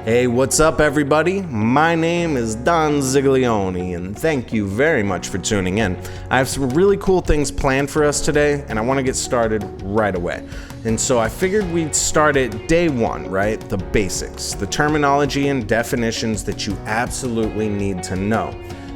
Hey, what's up everybody? My name is Don Ziglione, and thank you very much for tuning in. I have some really cool things planned for us today, and I want to get started right away. And so I figured we'd start at day one, right? The basics, the terminology and definitions that you absolutely need to know.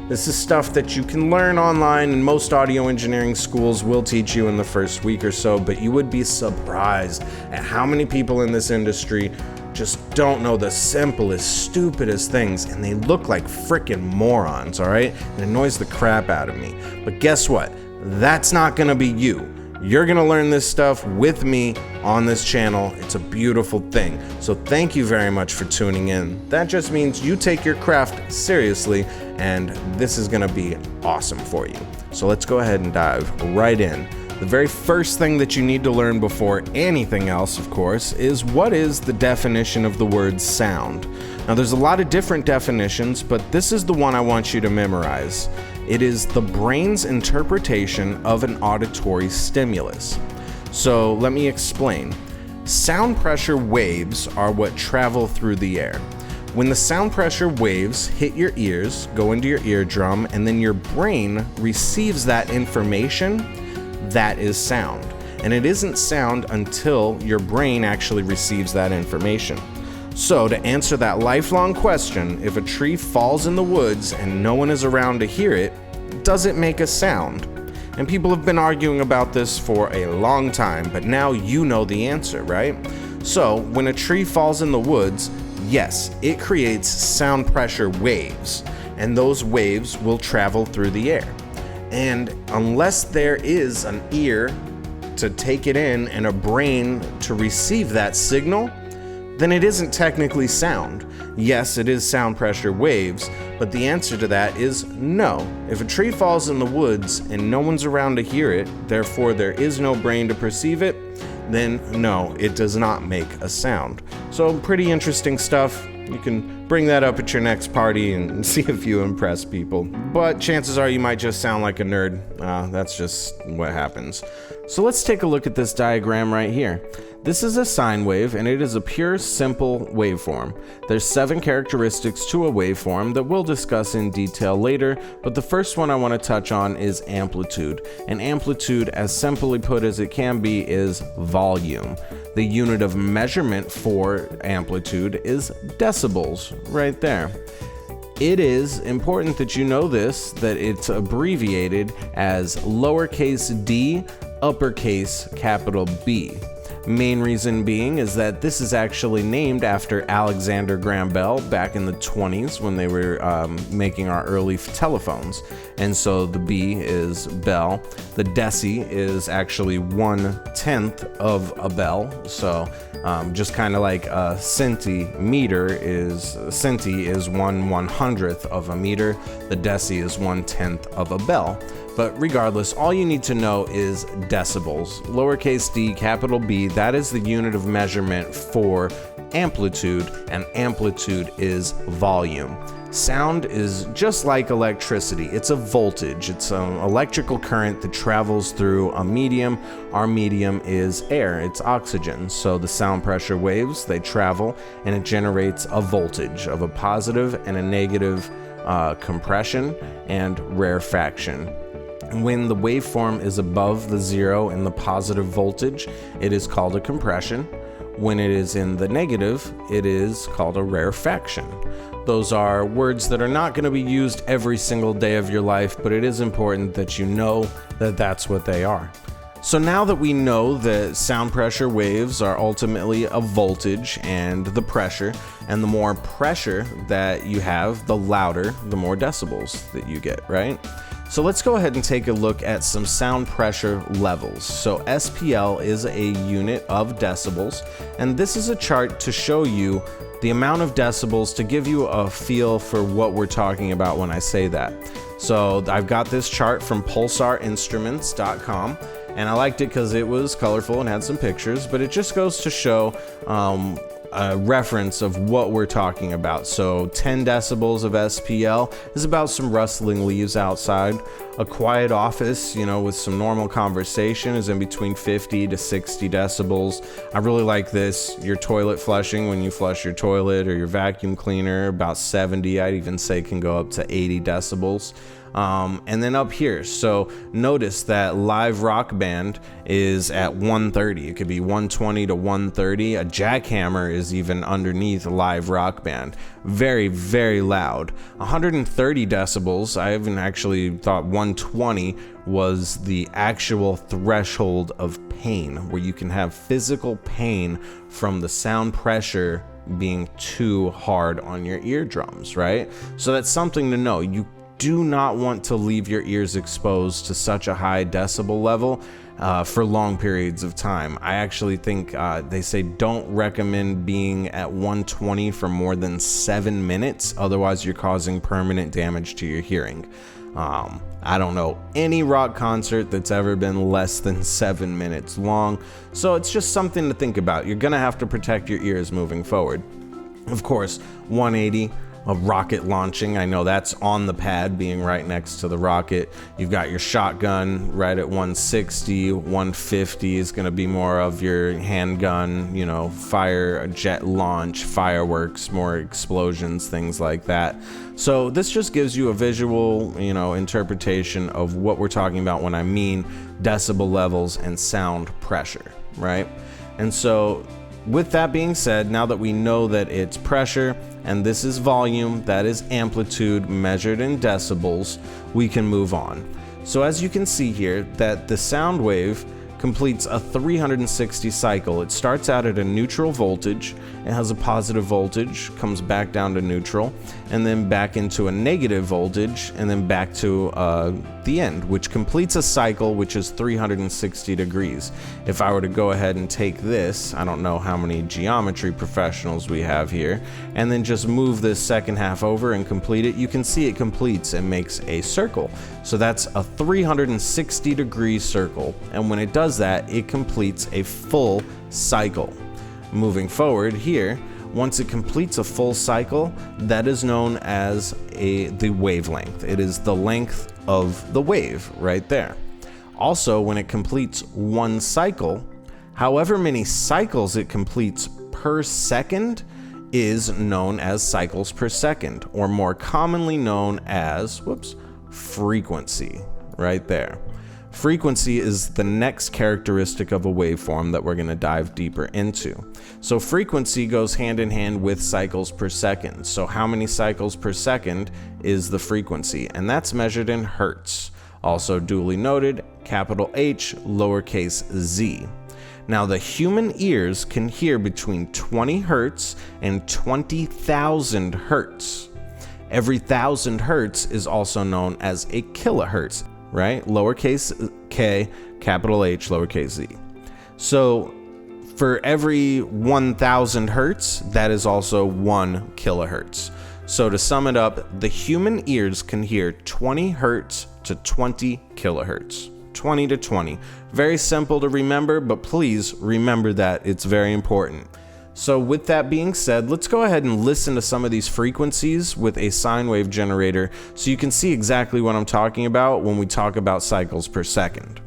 This is stuff that you can learn online, and most audio engineering schools will teach you in the first week or so, but you would be surprised at how many people in this industry just don't know the simplest, stupidest things, and they look like frickin' morons, alright? It annoys the crap out of me. But guess what? That's not gonna be you. You're gonna learn this stuff with me on this channel. It's a beautiful thing. So thank you very much for tuning in. That just means you take your craft seriously, and this is gonna be awesome for you. So let's go ahead and dive right in. The very first thing that you need to learn before anything else, of course, is what is the definition of the word sound. Now, there's a lot of different definitions, but this is the one I want you to memorize. It is the brain's interpretation of an auditory stimulus. So let me explain. Sound pressure waves are what travel through the air. When the sound pressure waves hit your ears, go into your eardrum, and then your brain receives that information, that is sound. And it isn't sound until your brain actually receives that information. So to answer that lifelong question, if a tree falls in the woods and no one is around to hear it, does it make a sound? And people have been arguing about this for a long time, but now you know the answer, right? So when a tree falls in the woods, yes, it creates sound pressure waves, and those waves will travel through the air. And unless there is an ear to take it in and a brain to receive that signal, then it isn't technically sound. Yes, it is sound pressure waves, but the answer to that is no. If a tree falls in the woods and no one's around to hear it, therefore there is no brain to perceive it, then no, it does not make a sound. So pretty interesting stuff. You can bring that up at your next party and see if you impress people. But chances are you might just sound like a nerd. That's just what happens. So let's take a look at this diagram right here. This is a sine wave, and it is a pure, simple waveform. There's 7 characteristics to a waveform that we'll discuss in detail later, but the first one I want to touch on is amplitude. And amplitude, as simply put as it can be, is volume. The unit of measurement for amplitude is decibels, right there. It is important that you know this, that it's abbreviated as lowercase d, uppercase capital B. Main reason being is that this is actually named after Alexander Graham Bell back in the 20s when they were making our early telephones. And so the B is Bell. The deci is actually 1/10 of a bell. So just kind of like a centimeter is, centi is 1/100th of a meter. The deci is 1/10 of a bell. But regardless, all you need to know is decibels. Lowercase d, capital B, that is the unit of measurement for amplitude, and amplitude is volume. Sound is just like electricity. It's a voltage. It's an electrical current that travels through a medium. Our medium is air. It's oxygen. So the sound pressure waves, they travel, and it generates a voltage of a positive and a negative compression and rarefaction. When the waveform is above the 0 in the positive voltage, it is called a compression. When it is in the negative, it is called a rarefaction. Those are words that are not going to be used every single day of your life, but it is important that you know that that's what they are. So now that we know that sound pressure waves are ultimately a voltage and the pressure, and the more pressure that you have, the louder, the more decibels that you get, right? So let's go ahead and take a look at some sound pressure levels. So SPL is a unit of decibels, and this is a chart to show you the amount of decibels to give you a feel for what we're talking about when I say that. So I've got this chart from pulsarinstruments.com, and I liked it because it was colorful and had some pictures, but it just goes to show a reference of what we're talking about. So 10 decibels of SPL is about some rustling leaves outside. A quiet office, with some normal conversation, is in between 50 to 60 decibels. I really like this. Your toilet flushing, when you flush your toilet, or your vacuum cleaner, about 70. I'd even say can go up to 80 decibels. And then up here, so notice that live rock band is at 130. It could be 120 to 130. A jackhammer is even underneath live rock band. Very, very loud. 130 decibels. I even actually thought 120 was the actual threshold of pain, where you can have physical pain from the sound pressure being too hard on your eardrums, right? So that's something to know. You do not want to leave your ears exposed to such a high decibel level for long periods of time. I actually think they say don't recommend being at 120 for more than 7 minutes, otherwise you're causing permanent damage to your hearing. I don't know any rock concert that's ever been less than 7 minutes long, so it's just something to think about. You're gonna have to protect your ears moving forward. Of course, 180, a rocket launching. I know that's on the pad, being right next to the rocket. You've got your shotgun right at 160. 150 is going to be more of your handgun, fire, jet launch, fireworks, more explosions, things like that. So this just gives you a visual, interpretation of what we're talking about when I mean decibel levels and sound pressure, right? And so with that being said, now that we know that it's pressure and this is volume, that is amplitude measured in decibels, we can move on. So as you can see here, that the sound wave completes a 360 cycle. It starts out at a neutral voltage, it has a positive voltage, comes back down to neutral, and then back into a negative voltage, and then back to the end, which completes a cycle which is 360 degrees. If I were to go ahead and take this, I don't know how many geometry professionals we have here, and then just move this second half over and complete it, you can see it completes and makes a circle. So that's a 360 degree circle, and when it does that, it completes a full cycle. Moving forward here, once it completes a full cycle, that is known as the wavelength. It is the length of the wave right there. Also, when it completes one cycle, however many cycles it completes per second is known as cycles per second, or more commonly known as, frequency, right there. Frequency is the next characteristic of a waveform that we're going to dive deeper into. So frequency goes hand in hand with cycles per second. So how many cycles per second is the frequency? And that's measured in hertz. Also duly noted, capital H, lowercase z. Now the human ears can hear between 20 hertz and 20,000 hertz. Every 1,000 hertz is also known as a kilohertz, right? Lowercase k, capital H, lowercase z. So for every 1,000 hertz, that is also 1 kilohertz. So to sum it up, the human ears can hear 20 hertz to 20 kilohertz. 20 to 20. Very simple to remember, but please remember that it's very important. So with that being said, let's go ahead and listen to some of these frequencies with a sine wave generator so you can see exactly what I'm talking about when we talk about cycles per second.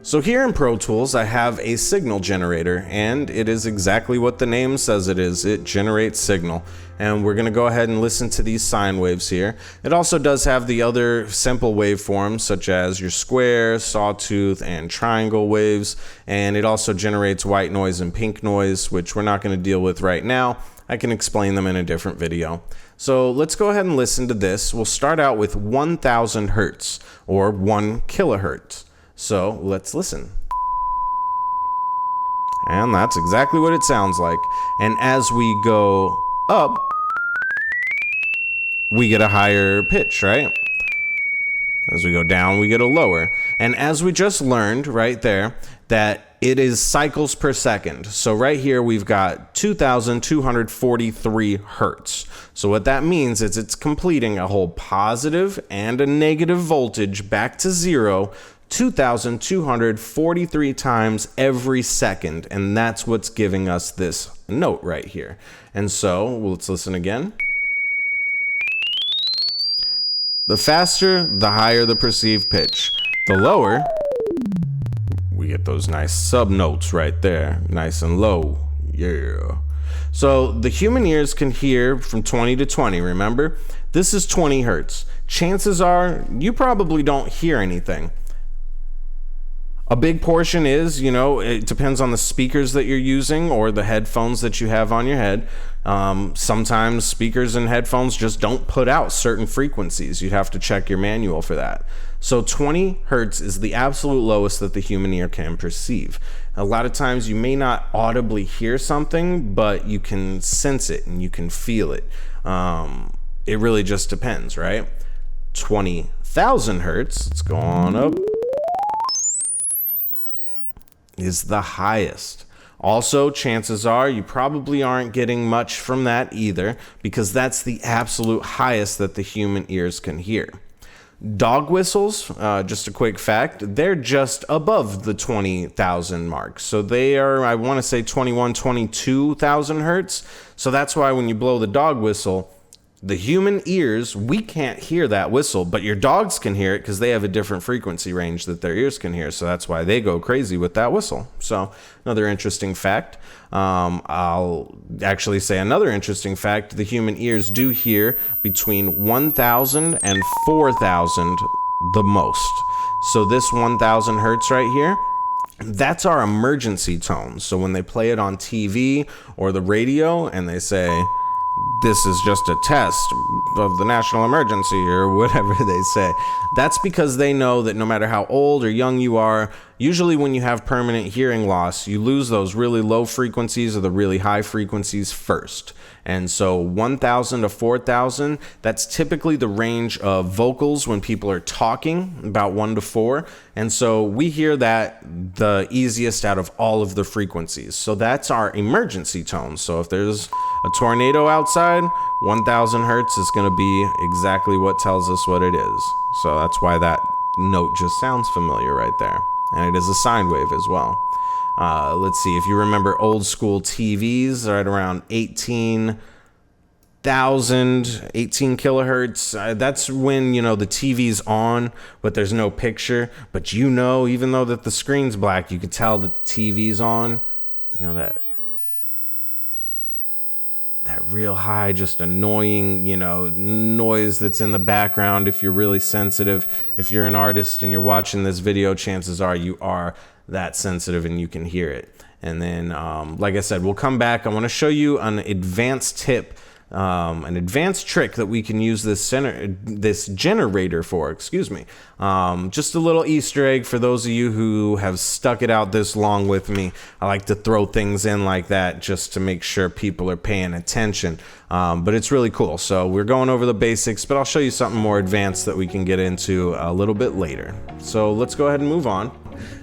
So here in Pro Tools, I have a signal generator, and it is exactly what the name says it is. It generates signal, and we're going to go ahead and listen to these sine waves here. It also does have the other simple waveforms, such as your square, sawtooth, and triangle waves, and it also generates white noise and pink noise, which we're not going to deal with right now. I can explain them in a different video. So let's go ahead and listen to this. We'll start out with 1,000 hertz, or 1 kilohertz. So let's listen. And that's exactly what it sounds like. And as we go up, we get a higher pitch, right? As we go down, we get a lower. And as we just learned right there, that it is cycles per second. So right here, we've got 2,243 hertz. So what that means is it's completing a whole positive and a negative voltage back to zero 2,243 times every second, and that's what's giving us this note right here. And so let's listen again. The faster, the higher the perceived pitch. The lower, we get those nice subnotes right there, nice and low. Yeah. So the human ears can hear from 20 to 20, remember? This is 20 hertz. Chances are you probably don't hear anything. A big portion is, it depends on the speakers that you're using or the headphones that you have on your head. Sometimes speakers and headphones just don't put out certain frequencies. You'd have to check your manual for that. So 20 hertz is the absolute lowest that the human ear can perceive. A lot of times you may not audibly hear something, but you can sense it and you can feel it. It really just depends, right? 20,000 hertz, let's go on up, is the highest. Also, chances are you probably aren't getting much from that either, because that's the absolute highest that the human ears can hear. Dog whistles, just a quick fact, they're just above the 20,000 mark. So they are, I want to say 22,000 hertz. So that's why when you blow the dog whistle, the human ears, we can't hear that whistle, but your dogs can hear it because they have a different frequency range that their ears can hear. So that's why they go crazy with that whistle. So another interesting fact. I'll actually say another interesting fact. The human ears do hear between 1,000 and 4,000 the most. So this 1,000 hertz right here, that's our emergency tone. So when they play it on TV or the radio and they say, this is just a test of the national emergency or whatever they say, that's because they know that no matter how old or young you are, usually when you have permanent hearing loss, you lose those really low frequencies or the really high frequencies first. And so 1,000 to 4,000, that's typically the range of vocals when people are talking, about 1 to 4. And so we hear that the easiest out of all of the frequencies. So that's our emergency tone. So if there's a tornado outside, 1,000 hertz is going to be exactly what tells us what it is. So that's why that note just sounds familiar right there. And it is a sine wave as well. Let's see, if you remember old school TVs right around 18 kilohertz, that's when, the TV's on, but there's no picture. But even though that the screen's black, you can tell that the TV's on. That real high, just annoying, noise that's in the background. If you're really sensitive, if you're an artist and you're watching this video, chances are you are that sensitive and you can hear it. And then, like I said, we'll come back. I want to show you an advanced tip, an advanced trick that we can use this generator for, just a little Easter egg for those of you who have stuck it out this long with me. I like to throw things in like that just to make sure people are paying attention. But it's really cool. So we're going over the basics, but I'll show you something more advanced that we can get into a little bit later. So let's go ahead and move on.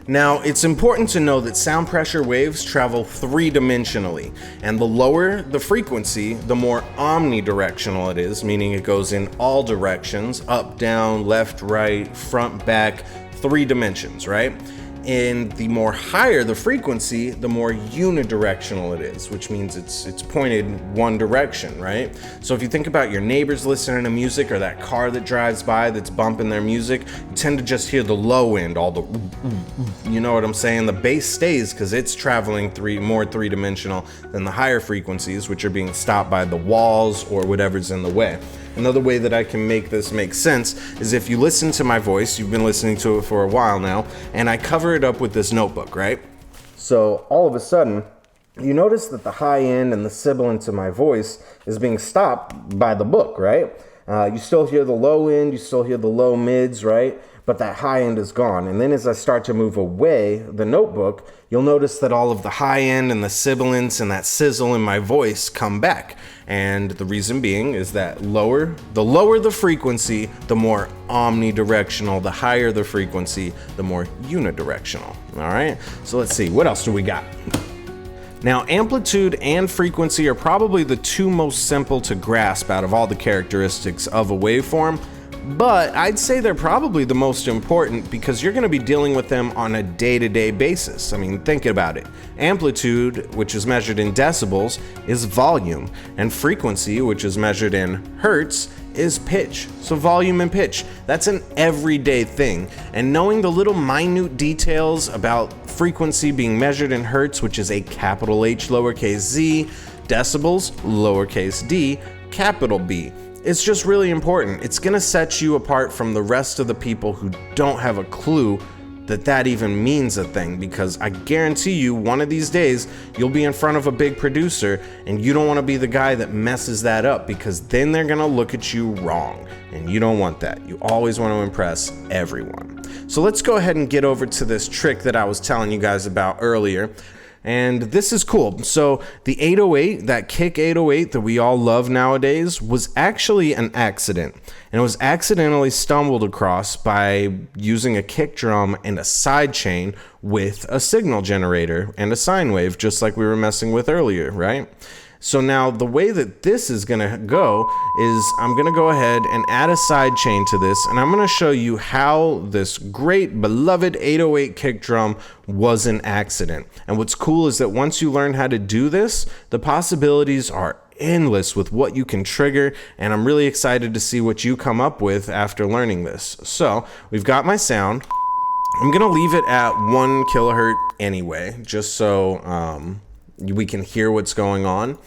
Now, it's important to know that sound pressure waves travel three-dimensionally, and the lower the frequency, the more omnidirectional it is, meaning it goes in all directions, up, down, left, right, front, back, 3 dimensions, right? And the more higher the frequency, the more unidirectional it is, which means it's pointed one direction, right? So if you think about your neighbors listening to music or that car that drives by that's bumping their music, you tend to just hear the low end, all the, you know what I'm saying? The bass stays because it's traveling more three-dimensional than the higher frequencies, which are being stopped by the walls or whatever's in the way. Another way that I can make this make sense is if you listen to my voice, you've been listening to it for a while now, and I cover it up with this notebook, right? So all of a sudden, you notice that the high end and the sibilant of my voice is being stopped by the book, right? You still hear the low end, you still hear the low mids, right? But that high end is gone. And then as I start to move away the notebook, you'll notice that all of the high end and the sibilants and that sizzle in my voice come back. And the reason being is that the lower the frequency, the more omnidirectional, the higher the frequency, the more unidirectional. All right, so let's see, what else do we got? Now, amplitude and frequency are probably the two most simple to grasp out of all the characteristics of a waveform, but I'd say they're probably the most important because you're going to be dealing with them on a day-to-day basis. I mean, think about it. Amplitude, which is measured in decibels, is volume, and frequency, which is measured in hertz, is pitch. So volume and pitch, that's an everyday thing. And knowing the little minute details about frequency being measured in hertz, which is a capital H lowercase z, decibels lowercase d, capital B, it's just really important. It's gonna set you apart from the rest of the people who don't have a clue that even means a thing, because I guarantee you one of these days you'll be in front of a big producer and you don't want to be the guy that messes that up, because then they're gonna look at you wrong, and you don't want that. You always want to impress everyone. So let's go ahead and get over to this trick that I was telling you guys about earlier. And this is cool. So the 808, that kick 808 that we all love nowadays, was actually an accident. And it was accidentally stumbled across by using a kick drum and a side chain with a signal generator and a sine wave, just like we were messing with earlier, right? So now the way that this is gonna go is I'm gonna go ahead and add a side chain to this, and I'm gonna show you how this great beloved 808 kick drum was an accident. And what's cool is that once you learn how to do this, the possibilities are endless with what you can trigger, and I'm really excited to see what you come up with after learning this. So we've got my sound. I'm gonna leave it at 1 kilohertz anyway, just so we can hear what's going on,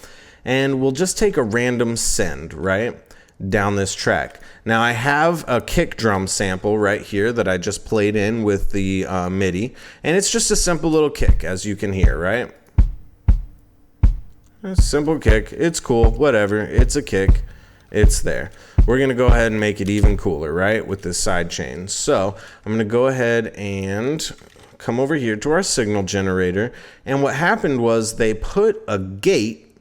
and we'll just take a random send right down this track. Now I have a kick drum sample right here that I just played in with the MIDI, and it's just a simple little kick, as you can hear, right? A simple kick. It's cool, whatever, it's a kick, it's there. We're gonna go ahead and make it even cooler, right, with this side chain. So I'm gonna go ahead and come over here to our signal generator, and what happened was they put a gate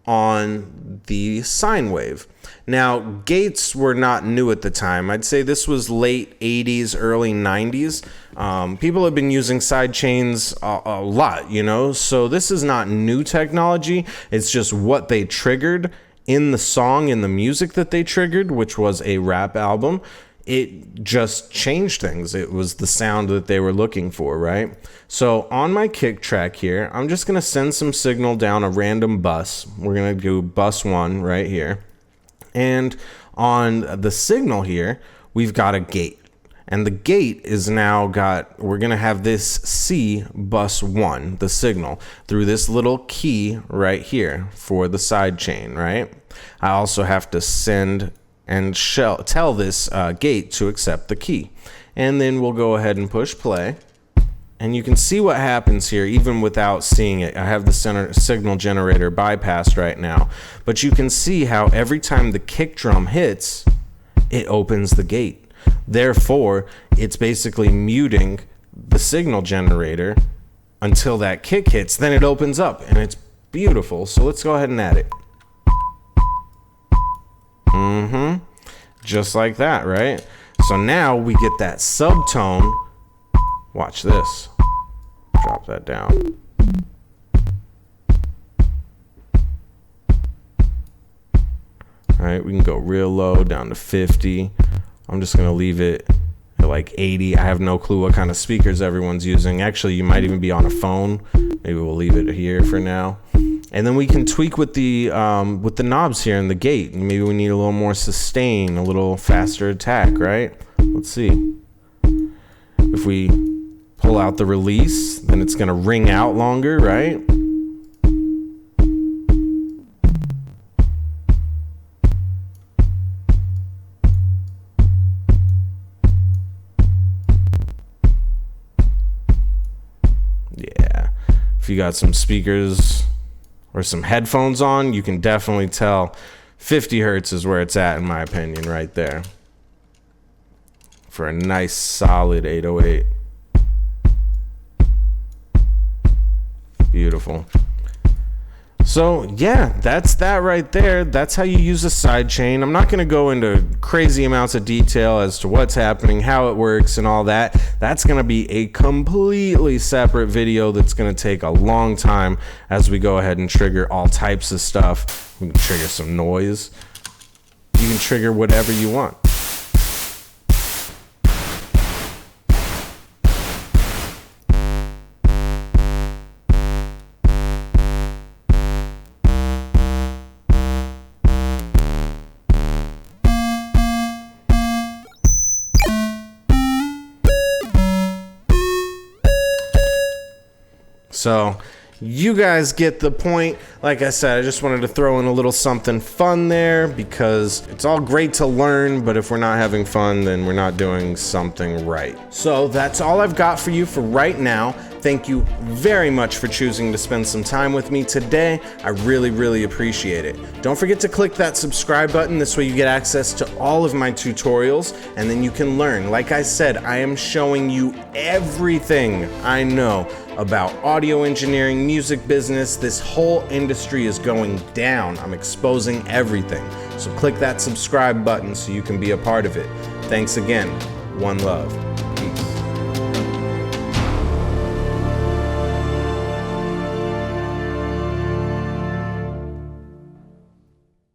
on the sine wave. Now, gates were not new at the time. I'd say this was late 80s, early 90s. People have been using side chains a lot, you know, so this is not new technology. It's just what they triggered in the song, in the music that they triggered, which was a rap album. It just changed things. It was the sound that they were looking for, right? So on my kick track here, I'm just gonna send some signal down a random bus. We're gonna do bus 1 right here. And on the signal here, we've got a gate. And the gate is now we're gonna have this C bus 1, the signal, through this little key right here for the side chain, right? I also have to send and tell this gate to accept the key. And then we'll go ahead and push play. And you can see what happens here even without seeing it. I have the signal generator bypassed right now. But you can see how every time the kick drum hits, it opens the gate. Therefore, it's basically muting the signal generator until that kick hits. Then it opens up, and it's beautiful. So let's go ahead and add it. Just like that, right? So now we get that subtone. Watch this. Drop that down. All right, we can go real low down to 50. I'm just gonna leave it at like 80. I have no clue what kind of speakers everyone's using. Actually, you might even be on a phone. Maybe we'll leave it here for now. And then we can tweak with the knobs here in the gate. Maybe we need a little more sustain, a little faster attack, right? Let's see. If we pull out the release, then it's gonna ring out longer, right? Yeah. If you got some speakers or some headphones on, you can definitely tell 50 hertz is where it's at, in my opinion, right there, for a nice solid 808. Beautiful. So yeah, that's that right there. That's how you use a sidechain. I'm not going to go into crazy amounts of detail as to what's happening, how it works, and all that. That's going to be a completely separate video that's going to take a long time as we go ahead and trigger all types of stuff. We can trigger some noise. You can trigger whatever you want. So you guys get the point. Like I said, I just wanted to throw in a little something fun there because it's all great to learn, but if we're not having fun, then we're not doing something right. So that's all I've got for you for right now. Thank you very much for choosing to spend some time with me today. I really, really appreciate it. Don't forget to click that subscribe button. This way you get access to all of my tutorials, and then you can learn. Like I said, I am showing you everything I know about audio engineering, music business. This whole industry is going down. I'm exposing everything. So click that subscribe button so you can be a part of it. Thanks again. One love.